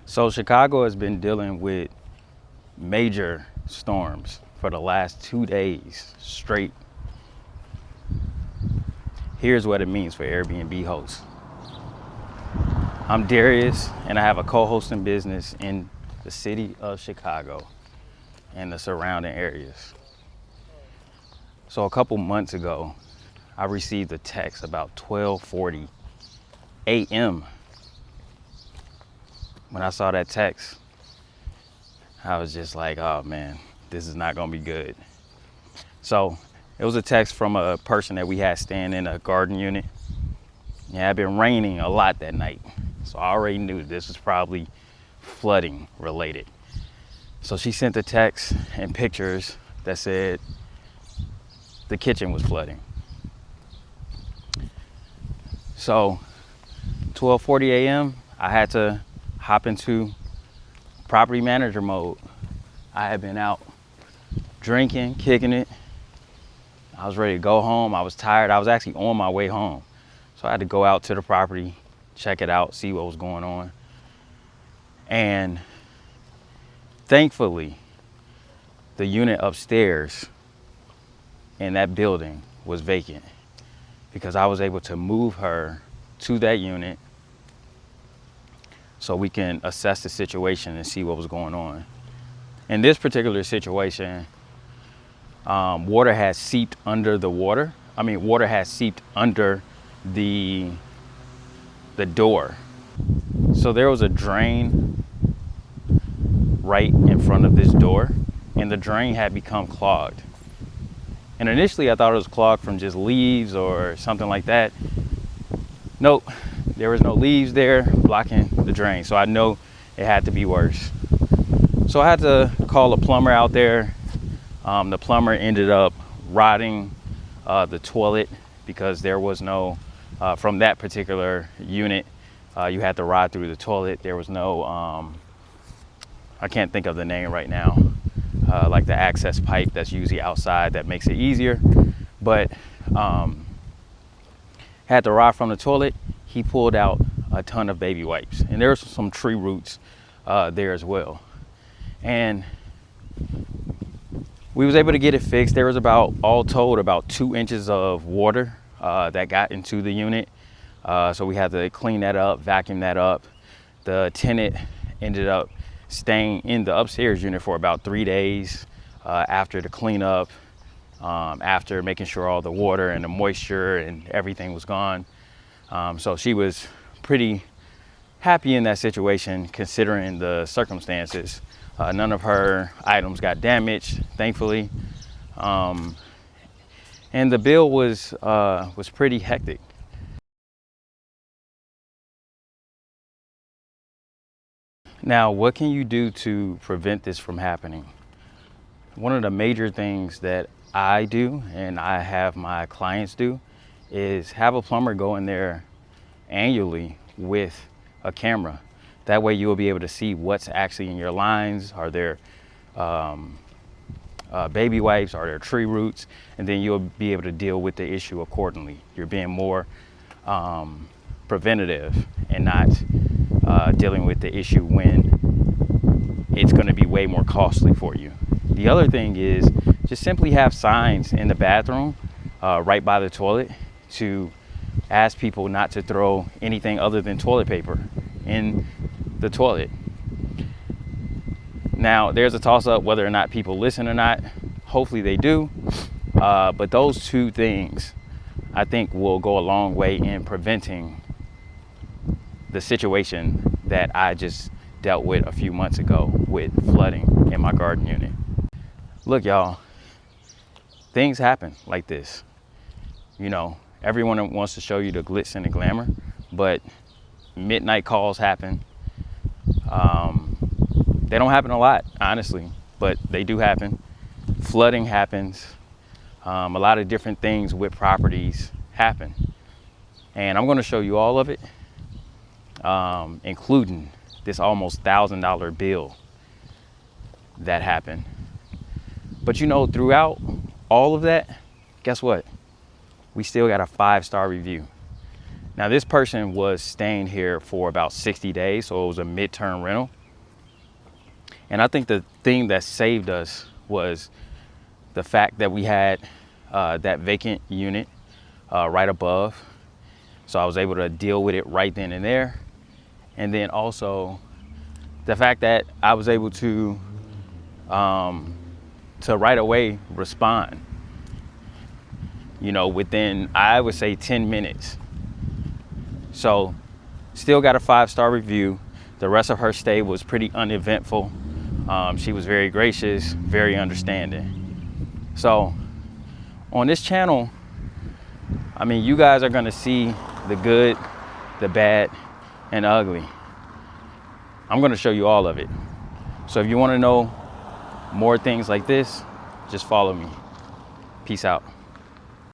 So Chicago has been dealing with major storms for the last 2 days straight. Here's what it means for Airbnb hosts. I'm Darius, and I have a co-hosting business in the city of Chicago and the surrounding areas. So a couple months ago, I received a text about 12:40 a.m. When I saw that text, I was just like, oh man, this is not gonna be good. So it was a text from a person that we had staying in a garden unit. It had been raining a lot that night. So I already knew this was probably flooding related. So she sent a text and pictures that said the kitchen was flooding. So 12:40 a.m., I had to hop into property manager mode. I had been out drinking, kicking it. I was ready to go home. I was tired. I was actually on my way home. So I had to go out to the property, check it out, see what was going on. And thankfully, the unit upstairs in that building was vacant because I was able to move her to that unit so we can assess the situation and see what was going on. In this particular situation, water has seeped under the water. Water has seeped under the door. So there was a drain right in front of this door, and the drain had become clogged. And initially I thought it was clogged from just leaves or something like that. Nope, there was no leaves there blocking the drain. So I know it had to be worse. So I had to call a plumber out there. The plumber ended up rodding the toilet because there was no, from that particular unit, you had to rod through the toilet. There was no, I can't think of the name right now, like the access pipe that's usually outside that makes it easier. But had to rod from the toilet. He pulled out a ton of baby wipes, and there was some tree roots there as well. And we was able to get it fixed. There was all told, about 2 inches of water that got into the unit. So we had to clean that up, vacuum that up. The tenant ended up staying in the upstairs unit for about 3 days after the cleanup, after making sure all the water and the moisture and everything was gone. So she was pretty happy in that situation considering the circumstances. None of her items got damaged, thankfully. And the bill was pretty hectic. Now, what can you do to prevent this from happening? One of the major things that I do and I have my clients do is have a plumber go in there annually with a camera. That way you will be able to see what's actually in your lines. Are there baby wipes? Are there tree roots? And then you'll be able to deal with the issue accordingly. You're being more preventative and not dealing with the issue when it's going to be way more costly for you. The other thing is just simply have signs in the bathroom right by the toilet to ask people not to throw anything other than toilet paper in the toilet. Now, there's a toss-up whether or not people listen or not. Hopefully they do. But those two things, I think, will go a long way in preventing the situation that I just dealt with a few months ago with flooding in my garden unit. Look, y'all, things happen like this. You know, everyone wants to show you the glitz and the glamour, but midnight calls happen. They don't happen a lot, honestly, but they do happen. Flooding happens. A lot of different things with properties happen. And I'm going to show you all of it, including this almost $1,000 bill that happened. But you know, throughout all of that, guess what? We still got a 5-star review. Now this person was staying here for about 60 days, so it was a midterm rental. And I think the thing that saved us was the fact that we had that vacant unit right above. So I was able to deal with it right then and there. And then also the fact that I was able to right away respond, you know, within, I would say 10 minutes. So still got a 5-star review. The rest of her stay was pretty uneventful. She was very gracious, very understanding. So on this channel, I mean, you guys are gonna see the good, the bad, and the ugly. I'm gonna show you all of it. So if you wanna know more things like this, just follow me. Peace out.